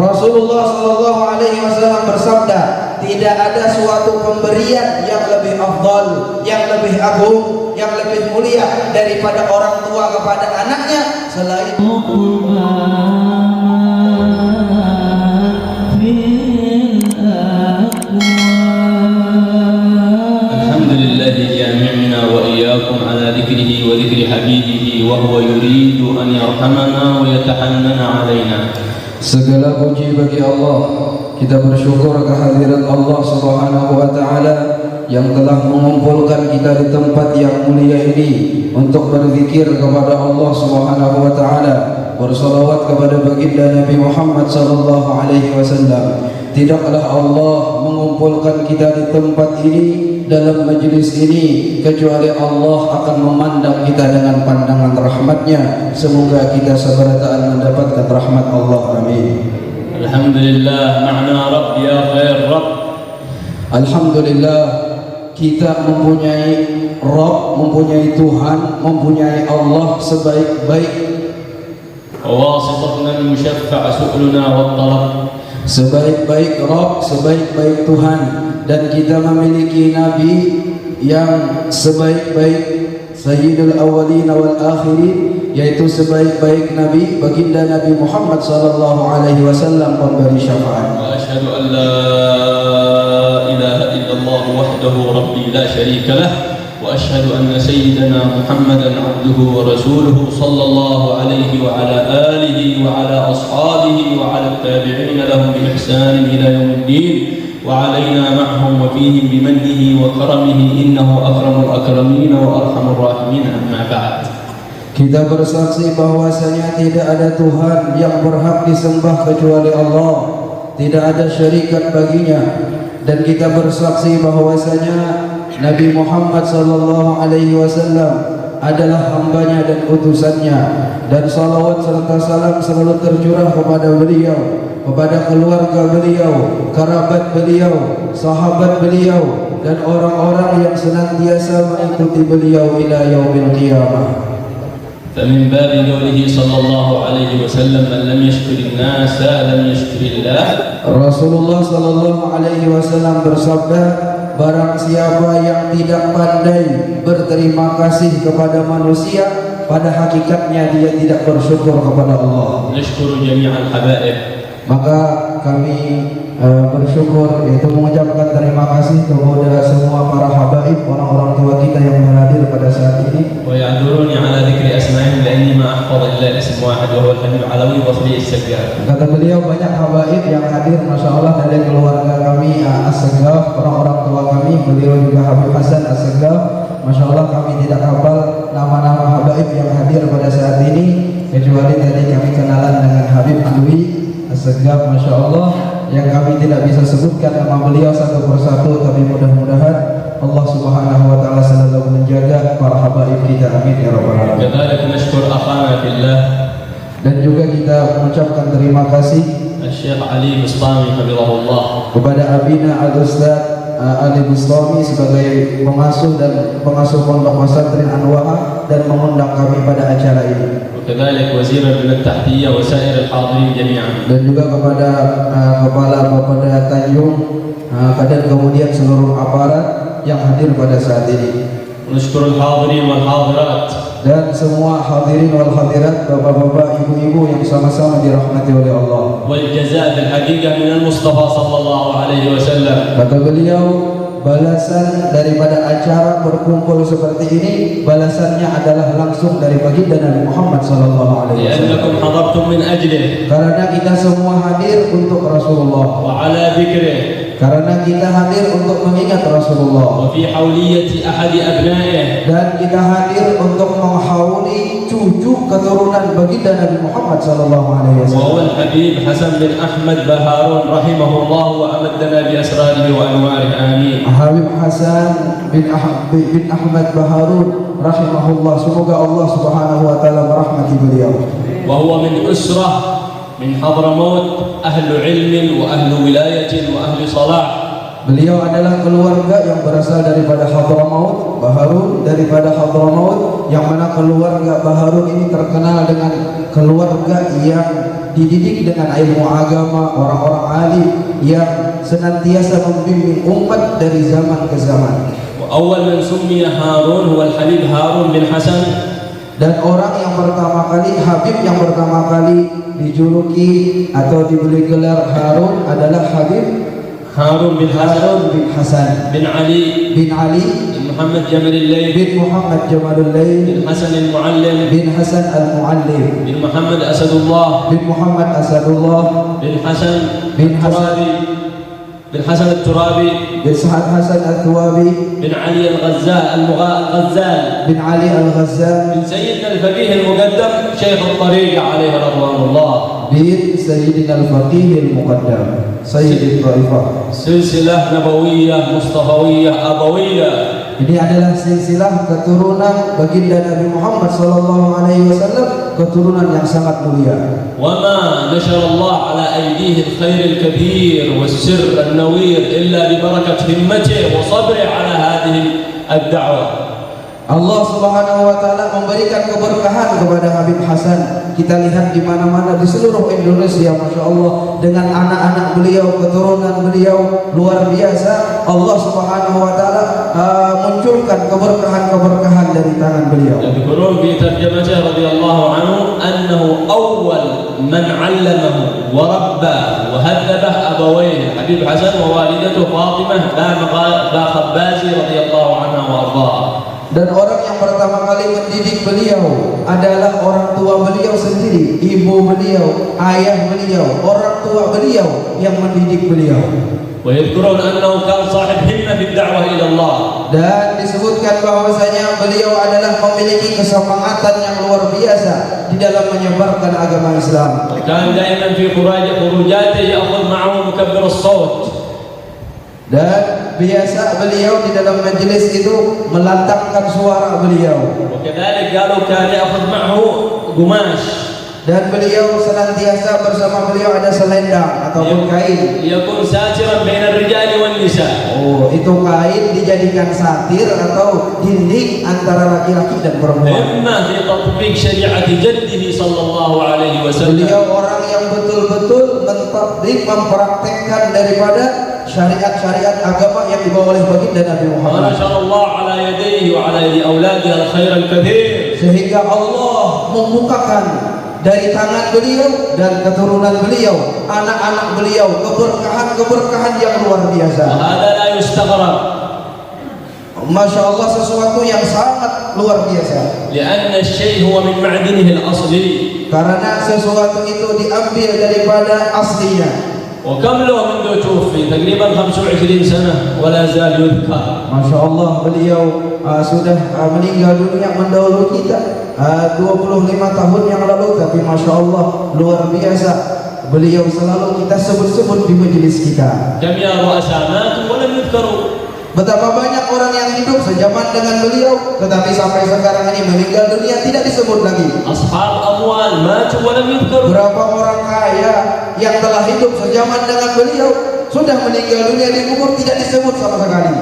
Rasulullah sallallahu alaihi wasallam bersabda, tidak ada suatu pemberian yang lebih afdal, yang lebih agung, yang lebih mulia daripada orang tua kepada anaknya selain Alhamdulillahi jami'na wa iyyakum ala dzikrihi wa dzikri habibihi wa huwa yuridu an yarhamana wa yatahannana alaina. Segala puji bagi Allah. Kita bersyukur kehadiran Allah Subhanahu wa taala yang telah mengumpulkan kita di tempat yang mulia ini untuk berzikir kepada Allah Subhanahu wa taala, bersalawat kepada baginda Nabi Muhammad sallallahu alaihi wasallam. Tidaklah Allah mengumpulkan kita di tempat ini, dalam majlis ini, kecuali Allah akan memandang kita dengan pandangan rahmatnya. Semoga kita seberataan mendapatkan rahmat Allah. Amin. Alhamdulillah, ma'na Rabb ya khair Rabb. Alhamdulillah, kita mempunyai Rabb, mempunyai Tuhan, mempunyai Allah sebaik-baik. Wasituna al-musyaffa' su'luna wa talab. Sebaik-baik Rabb, sebaik-baik Tuhan, dan kita memiliki Nabi yang sebaik-baik Sayyidul Awwalin wal Akhirin, yaitu sebaik-baik Nabi baginda Nabi Muhammad sallallahu alaihi wasallam, pemberi syafaat. Wa asyhadu an la ilaha illallah wahdahu rabbi la syarika lah, wa asyhadu anna sayyidana Muhammadan abduhu wa rasuluhu sallallahu alaihi wa ala alihi wa ala ashabihi wa ala tabi'in lahum bi ihsan ila yaumiddin. وعلينا معهم وفيهم بمنه وكرمه إنه أكرم الأكرمين وأرحم الراحمين. أما بعد. Kita bersaksi bahwasanya tidak ada Tuhan yang berhak disembah kecuali Allah, tidak ada syarikat baginya, dan kita bersaksi bahwasanya Nabi Muhammad sallallahu alaihi wasallam adalah hambanya dan utusannya, dan salawat serta salam selalu tercurah kepada beliau, kepada keluarga beliau, kerabat beliau, sahabat beliau, dan orang-orang yang senantiasa mengikuti beliau ila yaumil qiyamah. فمن باب قوله صلى الله عليه وسلم من لم يشكر الناس لم يشكر الله. Rasulullah sallallahu alaihi wasallam bersabda, barang siapa yang tidak pandai berterima kasih kepada manusia, pada hakikatnya dia tidak bersyukur kepada Allah. نشكر جميع الحبائب. Maka kami bersyukur, yaitu mengucapkan terima kasih kepada semua para habaib, orang-orang tua kita yang hadir pada saat ini. ويعذروني على ذكر أسمائهم لأني ما أحفظ إلا اسم واحد وهو الحبيب العلوي وصلي السجاد. Kata beliau, banyak habaib yang hadir, masya Allah, dari keluarga kami As-Saggaf, orang-orang tua kami. Beliau juga Habib Hasan As-Saggaf. Masya Allah, kami tidak hafal nama-nama habaib yang hadir pada saat ini, kecuali tadi kami kenalan dengan Habib Alwi As-Saggaf, masya Allah, yang kami tidak bisa sebutkan nama beliau satu persatu, tapi mudah-mudahan Allah Subhanahu wa taala selalu menjaga para habaib kita. Amin ya rabbal alamin. كذلك نشكر أخانا في الله. Dan juga kita mengucapkan terima kasih الشيخ علي بسطامي حفظه الله kepada Abina Al-Ustaz Ali Bustami sebagai pengasuh pondok pesantren Anwar dan mengundang kami pada acara ini. وكذلك وزير البنى التحتية وسائر الحاضرين جميعا. Dan juga kepada Kepala Bapeda Tanjung, dan kemudian seluruh aparat yang hadir pada saat ini. نشكر الحاضرين والحاضرات. Dan semua hadirin wal hadirat, bapak-bapak, ibu-ibu yang sama-sama dirahmati oleh Allah. والجزاء بالحقيقة من المصطفى صلى الله عليه وسلم. Kata beliau, balasan daripada acara berkumpul seperti ini, balasannya adalah langsung dari baginda Nabi Muhammad sallallahu alaihi wasallam. لأنكم حضرتم من أجله. Karena kita semua hadir untuk Rasulullah. وعلى ذكره. Karena kita hadir untuk mengingat Rasulullah. وفي حولية أحد أبنائه. Dan kita hadir untuk menghauli cucu keturunan baginda Nabi Muhammad sallallahu alaihi wasallam. وهو الحبيب حسن بن أحمد بهارون رحمه الله وأمدنا بأسراره وأنواره. آمين. Habib Hasan bin Ahmad Baharun rahimahullah, semoga Allah Subhanahu wa taala merahmati beliau. وهو من أسرة من حضرموت أهل علم وأهل ولاية وأهل صلاح. Beliau adalah keluarga yang berasal daripada Hadramaut, Baharun daripada Hadramaut, yang mana keluarga Baharun ini terkenal dengan keluarga yang dididik dengan ilmu agama, orang-orang alim yang senantiasa membimbing umat dari zaman ke zaman. وأول من سمي هارون هو الحبيب هارون بن حسن. Dan orang yang pertama kali, Habib yang pertama kali dijuluki atau diberi gelar Harun adalah Habib هارون بن حسن Harun bin Hasan بن علي bin Ali بن محمد جمال الليل bin Muhammad Jamalul Lail بن حسن المعلم bin Hasan al-Muallim بن محمد أسد الله bin Muhammad Asadullah بن حسن bin Hasan الترابي بن حسن الترابي bin Sa'ad Hasan al-Thuwabi بن علي الغزال bin Ali al-Ghazzal بن سيدنا الفقيه المقدم شيخ الطريقة عليه رضوان الله bin Sayyidina al-Faqih al-Muqaddam Sayyid al-Taifah. سلسلة نبوية مصطفوية أبوية. Ini adalah silsilah keturunan baginda Nabi Muhammad sallallahu alaihi wasallam, keturunan yang sangat mulia. وما نشر الله على أيديه الخير الكبير والسر النوير إلا ببركة همته وصبره على هذه الدعوة. Allah Subhanahu wa taala memberikan keberkahan kepada Habib Hasan. Kita lihat di mana-mana di seluruh Indonesia, Masya Allah, dengan anak-anak beliau, keturunan beliau luar biasa. Allah Subhanahu wa taala munculkan keberkahan-keberkahan dari tangan beliau. يذكرون في ترجمته رضي الله عنه أنه أول من علمه وربى وهذبه أبويه حبيب حسن ووالدته فاطمة باخبازي رضي الله عنها وأرضاها. Dan orang yang pertama kali mendidik beliau adalah orang tua beliau sendiri, ibu beliau, ayah beliau, orang tua beliau yang mendidik beliau. ويذكرون أنه كان صاحب همة في الدعوة إلى الله. Dan disebutkan bahwasanya beliau adalah memiliki kesemangatan yang luar biasa di dalam menyebarkan agama Islam. وكان دائما في خروجاته يأخذ معه مكبر الصوت. Dan biasa beliau di dalam majelis itu melantangkan suara beliau. وكذلك قالوا كان يأخذ معه قماش. Dan beliau senantiasa bersama beliau ada selendang ataupun kain. يكون ساترا بين الرجال والنساء. Oh, itu kain dijadikan satir atau dinding antara laki-laki dan perempuan. إما في تطبيق شريعة جده صلى الله عليه وسلم. Beliau orang yang betul-betul mentatbik, mempraktekkan daripada syariat-syariat agama yang dibawa oleh baginda Nabi Muhammad. ونشر الله على يديه وعلى يد أولاده الخير الكثير. Sehingga Allah membukakan dari tangan beliau dan keturunan beliau, anak-anak beliau, keberkahan-keberkahan yang luar biasa. وهذا لا يستغرب. Masya Allah, sesuatu yang sangat luar biasa. لأن الشيء هو من معدنه الأصلي. Karena sesuatu itu diambil daripada aslinya. وكم له منذ توفي تقريبا 25 سنة ولا زال يذكر. Masya Allah, beliau sudah meninggal dunia mendahului kita 25 tahun yang lalu, tapi Masya Allah luar biasa, beliau selalu kita sebut-sebut di majelis kita. كم يا رؤساء ماتوا ولم يذكروا. Betapa banyak orang yang hidup sejaman dengan beliau, tetapi sampai sekarang ini meninggal dunia tidak disebut lagi. أصحاب أموال ماتوا ولم يذكروا. Berapa orang kaya yang telah hidup sejaman dengan beliau sudah meninggal dunia, dikubur tidak disebut sama sekali.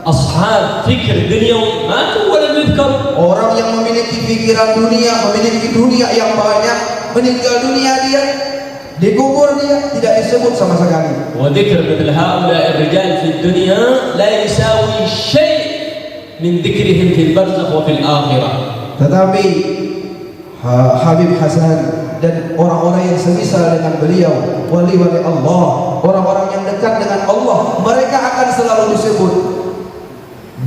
أصحاب فكر دنيوي ماتوا ولم يذكروا. Orang yang memiliki pikiran dunia, memiliki dunia yang banyak, meninggal dunia dia, dikubur dia, tidak disebut sama sekali. وذكر مثل هؤلاء الرجال في الدنيا لا يساوي شيء من ذكرهم في البرزخ وفي الآخرة. Tetapi Habib Hasan dan orang-orang yang semisal dengan beliau, wali-wali Allah, orang-orang yang dekat dengan Allah, mereka akan selalu disebut.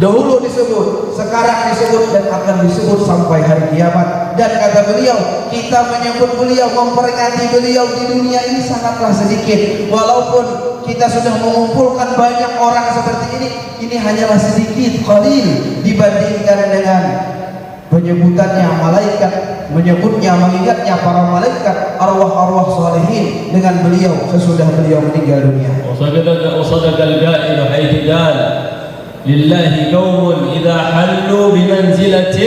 Dahulu disebut, sekarang disebut, dan akan disebut sampai hari kiamat. Dan kata beliau, kita menyebut beliau, memperingati beliau di dunia ini sangatlah sedikit. Walaupun kita sudah mengumpulkan banyak orang seperti ini hanyalah sedikit, qalil, dibandingkan dengan penyebutannya malaikat, menyebutnya, mengingatnya para malaikat, arwah-arwah salihin dengan beliau sesudah beliau meninggal dunia. وصدق القائل حيث قال لله قوم إذا حلوا بمنزلة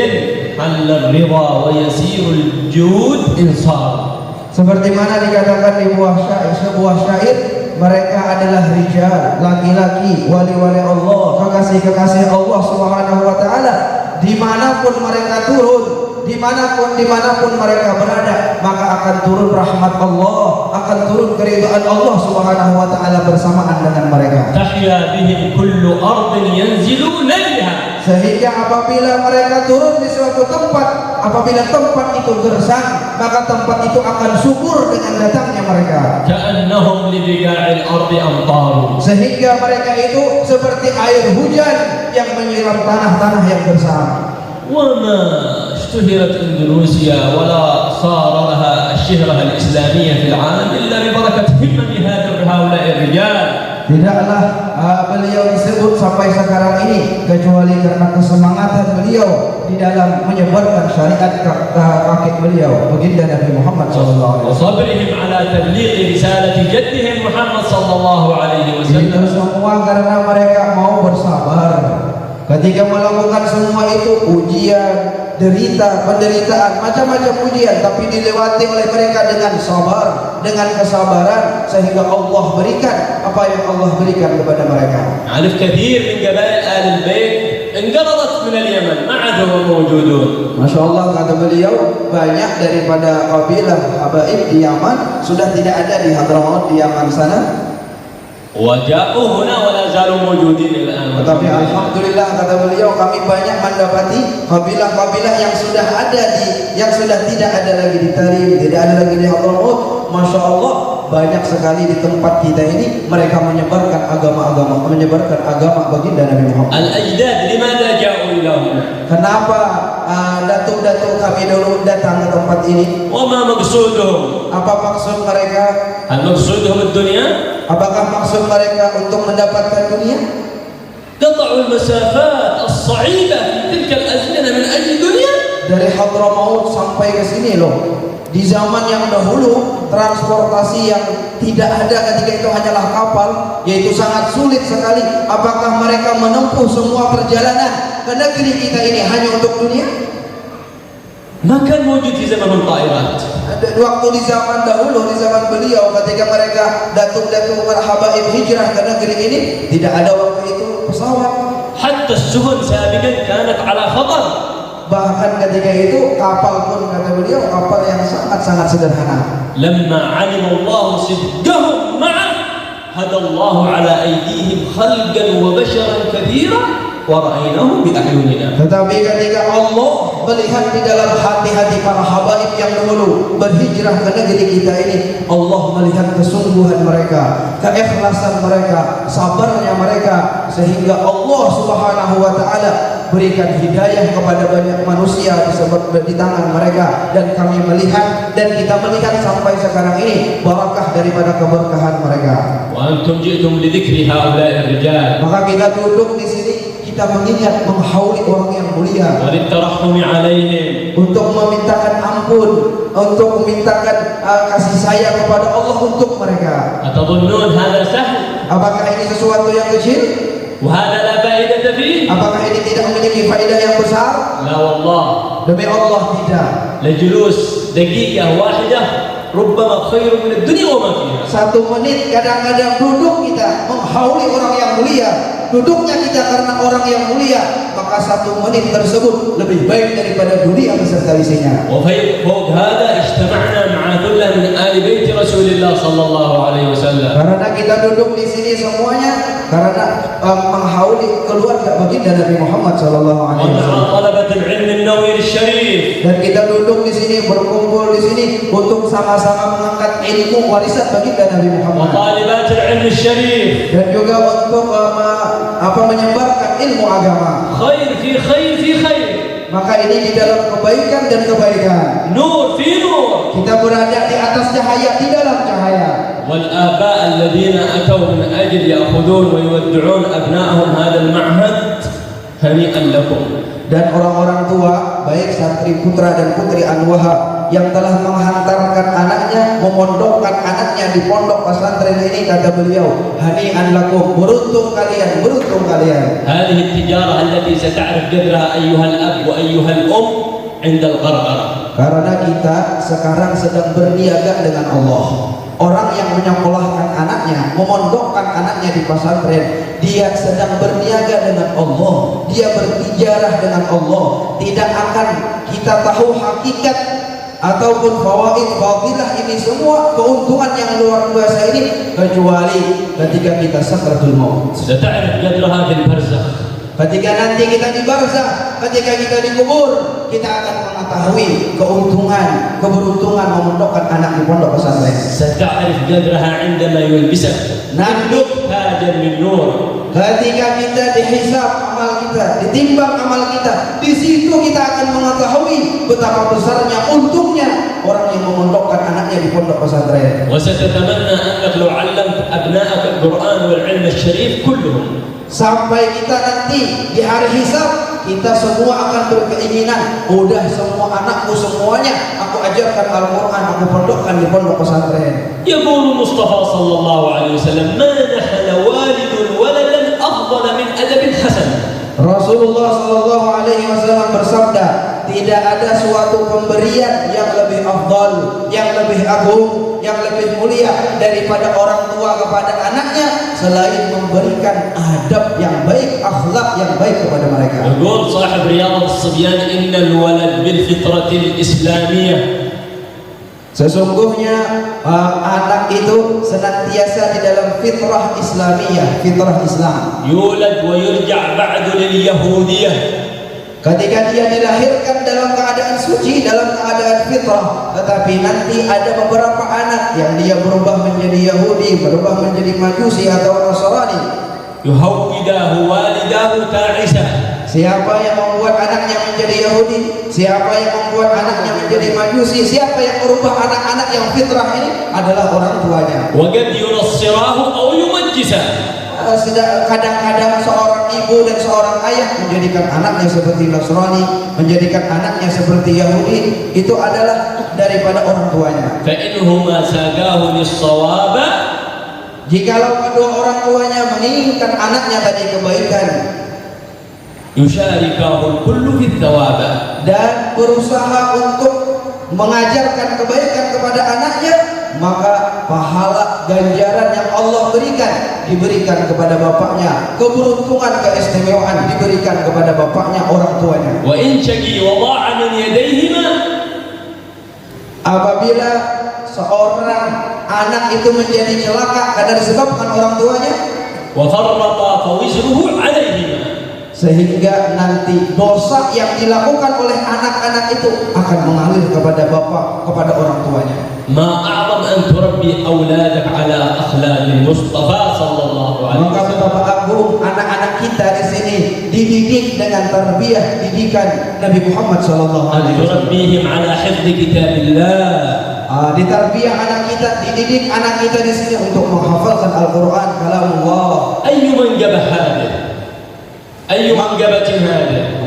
حل الرضا ويسير الجود إنصار. Seperti mana dikatakan di sebuah syair, mereka adalah rijal, laki-laki, wali-wali Allah, kekasih-kekasih Allah Subhanahu wa taala. Dimanapun mereka turun, dimanapun mereka berada, maka akan turun rahmat Allah, akan turun keridhaan Allah Subhanahu wa taala bersamaan dengan mereka. تحيا بهم كل أرض ينزلون بها. Sehingga apabila mereka turun di suatu tempat, apabila tempat itu gersang, maka tempat itu akan subur dengan datangnya mereka. كأنهم لبقاع الأرض أمطار. Sehingga mereka itu seperti air hujan yang menyiram tanah-tanah yang gersang. وما اشتهرت إندونيسيا ولا صار لها الشهرة الإسلامية في العالم إلا ببركة همم هؤلاء الرجال. Tidaklah beliau disebut sampai sekarang ini kecuali karena kesemangatan beliau di dalam menyebarkan syariat kakek beliau, baginda Nabi Muhammad SAW. وصبرهم على تبليغ رسالة جدهم محمد صلى الله عليه Itu وسلم. semua karena mereka mau bersabar. Ketika melakukan semua itu ujian, derita, penderitaan, macam-macam ujian, tapi dilewati oleh mereka dengan sabar, dengan kesabaran, sehingga Allah berikan apa yang Allah berikan kepada mereka. عرف كثير من قبائل آل البيت انقرضت من اليمن ما عادوا موجودون. Masya Allah, kata beliau, banyak daripada kabilah habaib di Yaman sudah tidak ada di Hadramaut di Yaman sana. وجاءوا هنا ولا زالوا موجودين الآن. Tetapi alhamdulillah, kata beliau, kami banyak mendapati kabilah-kabilah yang sudah tidak ada lagi di Tarim, tidak ada lagi di Hadramaut. Masya Allah, banyak sekali di tempat kita ini mereka menyebarkan agama baginda Nabi Muhammad. الأجداد لماذا جاءوا إلى هنا؟ Kenapa datuk-datuk kami dulu datang ke tempat ini? وما مقصودهم؟ Apa maksud mereka? هل مقصودهم الدنيا؟ Apakah maksud mereka untuk mendapatkan dunia? قطعوا المسافات الصعيبة في تلك الأزمنة من أجل الدنيا. Dari Hadramaut sampai ke sini loh. Di zaman yang dahulu transportasi yang tidak ada ketika itu hanyalah kapal, yaitu sangat sulit sekali. Apakah mereka menempuh semua perjalanan ke negeri kita ini hanya untuk dunia? ما كان موجود في زمن الطائرات. Waktu di zaman dahulu, di zaman beliau, ketika mereka datuk-datuk habaib hijrah ke negeri ini, tidak ada waktu itu pesawat. حتى السفن سابقا كانت على خطر. Bahkan ketika itu kapal pun, kata beliau, kapal yang sangat-sangat sederhana. لما علم الله صدقهم معه هدى الله على أيديهم خلقا وبشرا كثيرا ورأيناهم بأعيننا. Tetapi ketika Allah melihat di dalam hati-hati para habaib yang dahulu berhijrah ke negeri kita ini, Allah melihat kesungguhan mereka, keikhlasan mereka, sabarnya mereka, sehingga Allah Subhanahu wa taala berikan hidayah kepada banyak manusia di tangan mereka, dan kami melihat dan kita melihat sampai sekarang ini barakah daripada keberkahan mereka. وأنتم جئتم لذكر هؤلاء الرجال. Maka kita duduk di sini, kita mengingat, menghauli orang yang mulia, وللترحم عليهم. untuk memintakan ampun, untuk memintakan kasih sayang kepada Allah untuk mereka. أتظنون هذا سهل؟ Apakah ini sesuatu yang kecil? وهذا لا فائدة فيه؟ Apakah ini tidak memiliki faedah yang besar? لا والله. Demi Allah, tidak. لجلوس دقيقة واحدة ربما خير من الدنيا وما فيها. 1 menit kadang-kadang duduk kita menghauli orang yang mulia, duduknya kita karena orang yang mulia, maka 1 menit tersebut lebih baik daripada dunia beserta isinya. وفوق هذا اجتمعنا مع ثلة من آل بيت رسول الله صلى الله عليه وسلم. Karena kita duduk di sini semuanya karena menghauli keluarga baginda Nabi Muhammad sallallahu alaihi ومع wasallam. طلبة العلم النووي الشريف. Dan kita duduk di sini, berkumpul di sini untuk sama-sama mengangkat ilmu warisan baginda Nabi Muhammad. وطالبات العلم الشريف. Dan juga untuk menyebarkan ilmu agama. خير في خير في خير. Maka ini di dalam kebaikan dan kebaikan. نور في نور. Kita berada di atas cahaya, di dalam cahaya. والآباء الذين أتوا من أجل يأخذون ويودعون أبنائهم هذا المعهد هنيئا لكم. Dan orang-orang tua, baik santri putra dan putri An-Wahhab yang telah menghantarkan anaknya, memondokkan anaknya di pondok pesantren ini, kata beliau, hani'an lakum, beruntung kalian, beruntung kalian. هذه التجارة التي ستعرف قدرها أيها الأب وأيها الأم عند الغرغرة. Karena kita sekarang sedang berniaga dengan Allah. Orang yang menyekolahkan anaknya, memondokkan anaknya di pesantren, dia sedang berniaga dengan Allah, dia bertijarah dengan Allah. Tidak akan kita tahu hakikat ataupun fawaid fadilah ini semua, keuntungan yang luar biasa ini, kecuali ketika kita sakratul maut. Sudah ta'rif qadraha fil barzakh. Ketika nanti kita di barzakh, ketika kita dikubur, kita akan mengetahui keuntungan, keberuntungan memondokkan anak di pondok pesantren. Sata'rif qadraha 'indama yulbisak naduk hajan min nur. Ketika kita dihisab amal kita, ditimbang amal kita, di situ kita akan mengetahui betapa besarnya untungnya orang yang memondokkan anaknya di pondok pesantren. Wa satatamanna annaka law 'allamta abna'aka al-Qur'an wal 'ilm asy-syarif kulluhum. Sampai kita nanti di hari hisab, kita semua akan berkeinginan, udah semua anakku semuanya aku ajarkan Al-Quran, aku pondokkan di pondok pesantren. Yaqulu Mustafa sallallahu alaihi wasallam, ma nahala walidun waladan afdala min adabin hasan. Rasulullah sallallahu alaihi wasallam bersabda, tidak ada suatu pemberian yang lebih afdal, yang lebih agung, yang lebih mulia daripada orang tua kepada anaknya selain memberikan adab yang baik, akhlak yang baik kepada mereka. Yaqul sahib Riyadh as-Sibyan, innal walad bil fitratil islamiyah. Sesungguhnya anak itu senantiasa di dalam fitrah Islamiyah, fitrah Islam. Yulad wa yurja' ba'du lil yahudiyah. Ketika dia dilahirkan dalam keadaan suci, dalam keadaan fitrah, tetapi nanti ada beberapa anak yang dia berubah menjadi Yahudi, berubah menjadi Majusi atau Nasrani. Yuhawwidahu walidahu ta'isa. Siapa yang membuat anaknya menjadi Yahudi, siapa yang membuat anaknya menjadi Majusi, siapa yang merubah anak-anak yang fitrah ini adalah orang tuanya. Wa qad yunassirahu aw yumajjisa. Kadang-kadang seorang ibu dan seorang ayah menjadikan anaknya seperti Nasrani, menjadikan anaknya seperti Yahudi, itu adalah daripada orang tuanya. Fa inhuma sagahu lis-shawaba. Jikalau kedua orang tuanya menginginkan anaknya tadi kebaikan, yusyarikahul kullu fil thawab, dan berusaha untuk mengajarkan kebaikan kepada anaknya, maka pahala ganjaran yang Allah berikan diberikan kepada bapaknya, keberuntungan keistimewaan diberikan kepada bapaknya, orang tuanya. Wa in shaqi wa da'a min yadayhima, apabila seorang anak itu menjadi celaka karena disebabkan orang tuanya, wa farrata fa wizruhu 'alaihima, sehingga nanti dosa yang dilakukan oleh anak-anak itu akan mengalir kepada bapak, kepada orang tuanya. Ma a'zam an turabbi auladak ala akhlaqil Mustafa sallallahu alaihi wasallam. Maka betapa agung anak-anak kita di sini dididik dengan tarbiyah didikan Nabi Muhammad sallallahu alaihi wasallam. Turabbihim ala hifdzi kitabillah. Ditarbiyah anak kita, dididik anak kita di sini untuk menghafalkan Al-Qur'an, kalamullah. Ayyuman jabah hadha, ayyuman jabatin hadha.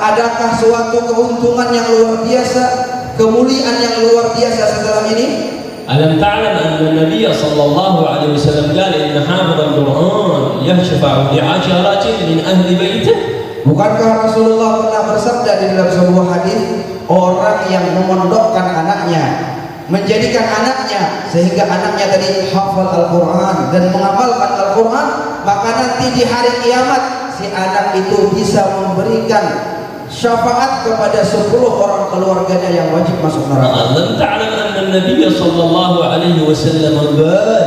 Adakah suatu keuntungan yang luar biasa, kemuliaan yang luar biasa setelah ini? Alam ta'lam anna Nabiy sallallahu alaihi wasallam qala inna hafidh al-Qur'an yashfa'u li 'asharatin min ahli baitih. Bukankah Rasulullah pernah bersabda di dalam sebuah hadis, orang yang memondokkan anaknya, menjadikan anaknya sehingga anaknya tadi hafal Al-Quran dan mengamalkan Al-Quran, maka nanti di hari kiamat si anak itu bisa memberikan syafaat kepada 10 orang keluarganya yang wajib masuk neraka. Alam ta'lam anna Nabiy sallallahu alaihi wasallam qala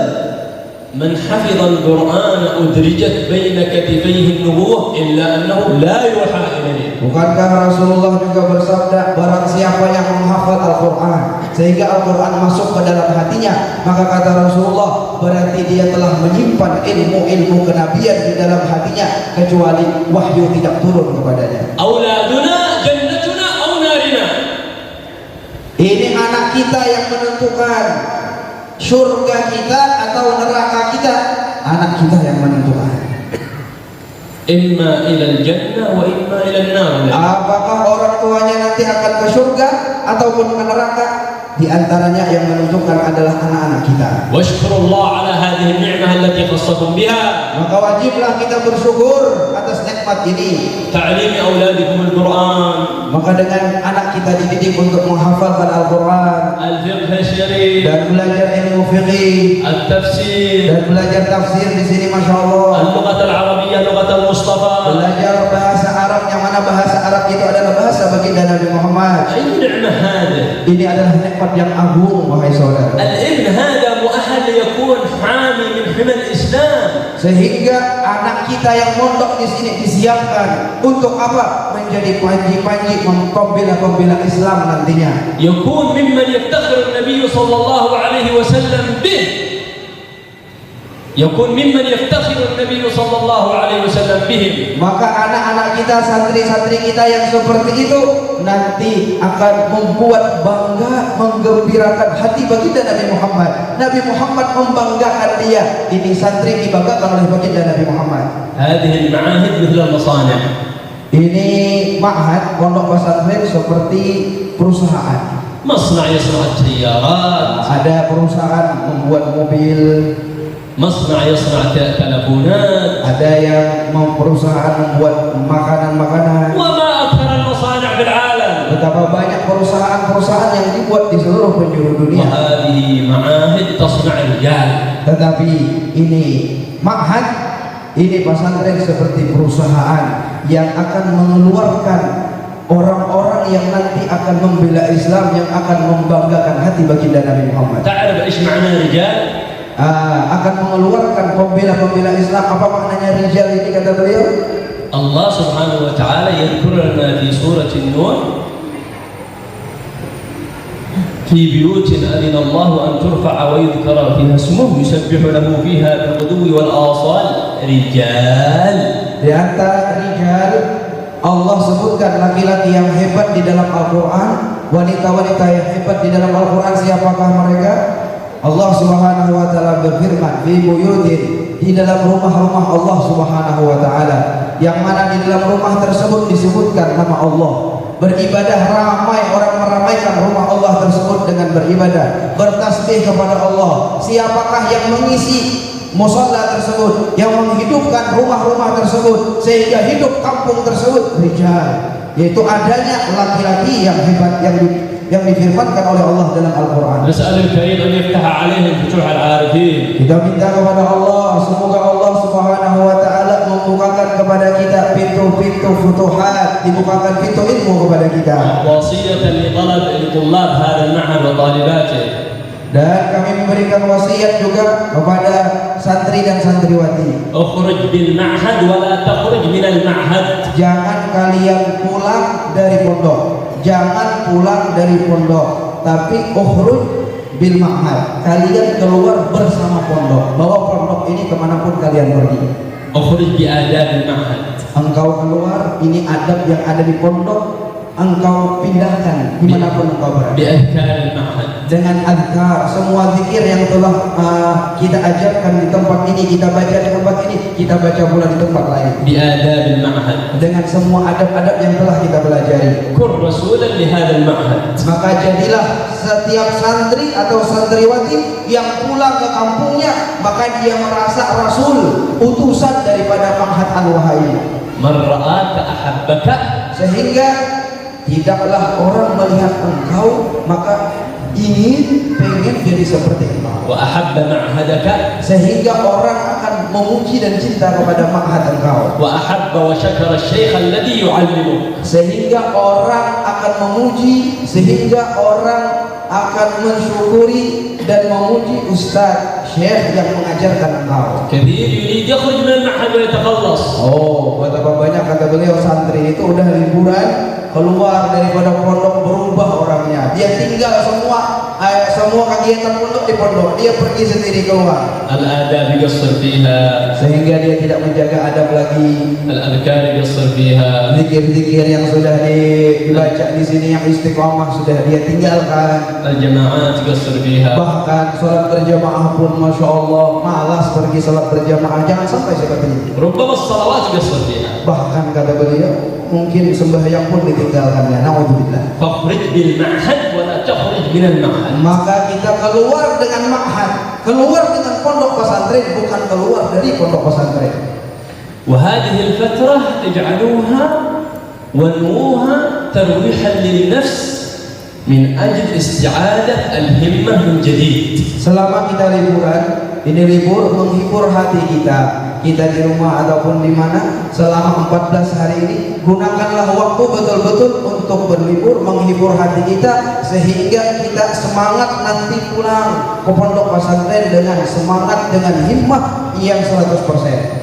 man hafidha al-Qur'an udrijat baina katifayhi an-nubuwah illa annahu la yuha ilayhi. Bukankah Rasulullah juga bersabda, barang siapa yang menghafal Al-Quran sehingga Al-Quran masuk ke dalam hatinya, maka kata Rasulullah, berarti dia telah menyimpan ilmu-ilmu kenabian di dalam hatinya, kecuali wahyu tidak turun kepadanya. Auladuna jannatuna aw narina. Ini anak kita yang menentukan surga kita atau neraka kita. Anak kita yang menentukan. Imma ilal jannah wa imma ilal nar. Apakah orang tuanya nanti akan ke surga ataupun ke neraka? di antaranya yang menentukan adalah anak-anak kita. واشكروا الله على هذه النعمة التي خصكم بها. Maka wajiblah kita bersyukur atas nikmat ini. تعليم أولادكم القرآن. Maka dengan anak kita dididik untuk menghafalkan Al-Quran الفقه الشريف. dan belajar ilmu fikih التفسير. dan belajar tafsir di sini, masya Allah. اللغة العربية لغة المصطفى. Belajar bahasa Arab, yang mana bahasa Arab itu adalah bahasa baginda Nabi Muhammad. أي نعمة هذه؟ Ini adalah nikmat yang agung, wahai saudara. الابن هذا مؤهل ليكون حامي من حمى الإسلام. Sehingga anak kita yang mondok di sini disiapkan untuk apa? Menjadi panji-panji pembela Islam nantinya. يكون ممن يفتخر النبي صلى الله عليه وسلم به. يكون ممن يفتخر النبي صلى الله عليه وسلم بهم. Maka anak-anak kita, santri-santri kita yang seperti itu nanti akan membuat bangga, menggembirakan hati baginda Nabi Muhammad. Nabi Muhammad membanggakan dia. Ini santri dibanggakan oleh baginda Nabi Muhammad. هذه المعاهد مثل المصانع. Ini ma'had, pondok pesantren seperti perusahaan. مصنع يصنع السيارات. Ada perusahaan membuat mobil, مصنع يصنع تلفونات. ada yang perusahaan membuat makanan-makanan. وما أكثر المصانع في العالم. Betapa banyak perusahaan-perusahaan yang dibuat di seluruh penjuru dunia. وهذه معاهد تصنع الرجال. Tetapi ini ma'had, ini pesantren seperti perusahaan yang akan mengeluarkan orang-orang yang nanti akan membela Islam, yang akan membanggakan hati baginda Nabi Muhammad. تعرف إيش معنى رجال؟ Akan mengeluarkan pembela Islam. Apa maknanya rijal ini, kata beliau? الله سبحانه وتعالى يذكر لنا في سورة النور في بيوت أذن الله أن ترفع ويذكر فيها اسمه يسبح له فيها بالغدو والآصال رجال. Di antara rijal, Allah sebutkan laki-laki yang hebat di dalam Al-Quran, wanita-wanita yang hebat di dalam Al-Quran. Siapakah mereka? Allah Subhanahu wa taala berfirman, fi buyutin, di dalam rumah-rumah Allah Subhanahu wa taala, yang mana di dalam rumah tersebut disebutkan nama Allah. Beribadah, ramai orang meramaikan rumah Allah tersebut dengan beribadah, bertasbih kepada Allah. Siapakah yang mengisi musalla tersebut, yang menghidupkan rumah-rumah tersebut sehingga hidup kampung tersebut? Rijal, yaitu adanya laki-laki yang hebat yang difirmankan oleh Allah dalam Al-Quran. نسأل الكريم أن يفتح عليهم فتوح العارفين. Kita minta kepada Allah, semoga Allah Subhanahu wa taala membukakan kepada kita pintu-pintu futuhat, dibukakan pintu ilmu kepada kita. وصية لطلاب هذا المعهد وطالباته. Dan kami memberikan wasiat juga kepada santri dan santriwati. اخرج بالمعهد ولا تخرج من المعهد. Jangan kalian pulang dari pondok. Jangan pulang dari pondok, tapi ukhruj bil ma'had. Kalian keluar bersama pondok. Bawa pondok ini kemanapun kalian pergi. اخرج بآداب المعهد. Engkau keluar, ini adab yang ada di pondok, engkau pindahkan dimanapun engkau berada. بأذكار المعهد. Dengan adhkar, semua zikir yang telah kita ajarkan di tempat ini, kita baca di tempat ini, kita baca pula di tempat lain. بآداب المعهد. Dengan semua adab-adab yang telah kita pelajari. كن رسولا لهذا المعهد. Maka jadilah setiap santri atau santriwati yang pulang ke kampungnya, maka dia merasa rasul, utusan daripada Ma'had Al-Wahai. من رآك أحبك. Sehingga tidaklah orang melihat engkau maka ingin pengen jadi seperti engkau. وأحب معهدك. Sehingga orang akan memuji dan cinta kepada ma'had engkau. وأحب وشكر الشيخ الذي يعلمك. Sehingga orang akan memuji, sehingga orang akan mensyukuri dan memuji ustaz, syekh yang mengajarkan engkau. كثير يريد يخرج من المعهد ويتخلص. Oh, betapa banyak, kata beliau, santri itu udah liburan, keluar daripada pondok, berubah orangnya. Dia tinggal semua kegiatan pondok di pondok, dia pergi sendiri keluar. الآداب يقصر فيها. Sehingga dia tidak menjaga adab lagi. الأذكار يقصر فيها. Zikir-zikir yang sudah dibaca di sini, yang istiqomah sudah dia tinggalkan. الجماعات يقصر فيها. Bahkan sholat berjamaah pun, masya Allah, malas pergi sholat berjamaah. Jangan sampai seperti itu. ربما الصلوات يقصر فيها. Bahkan kata beliau, mungkin sembahyang pun ditinggalkannya. Naudzubillah. فاخرج بالمعهد ولا تخرج من المعهد. Maka kita keluar dengan ma'had, keluar dengan pondok pesantren, bukan keluar dari pondok pesantren. وهذه الفترة اجعلوها ونموها ترويحا للنفس من أجل استعادة الهمة من جديد. Selama kita liburan, ini libur menghibur hati kita. Kita di rumah ataupun di mana, selama 14 hari ini gunakanlah waktu betul-betul untuk berlibur, menghibur hati kita, sehingga kita semangat nanti pulang ke pondok pesantren dengan semangat, dengan himmah yang 100%.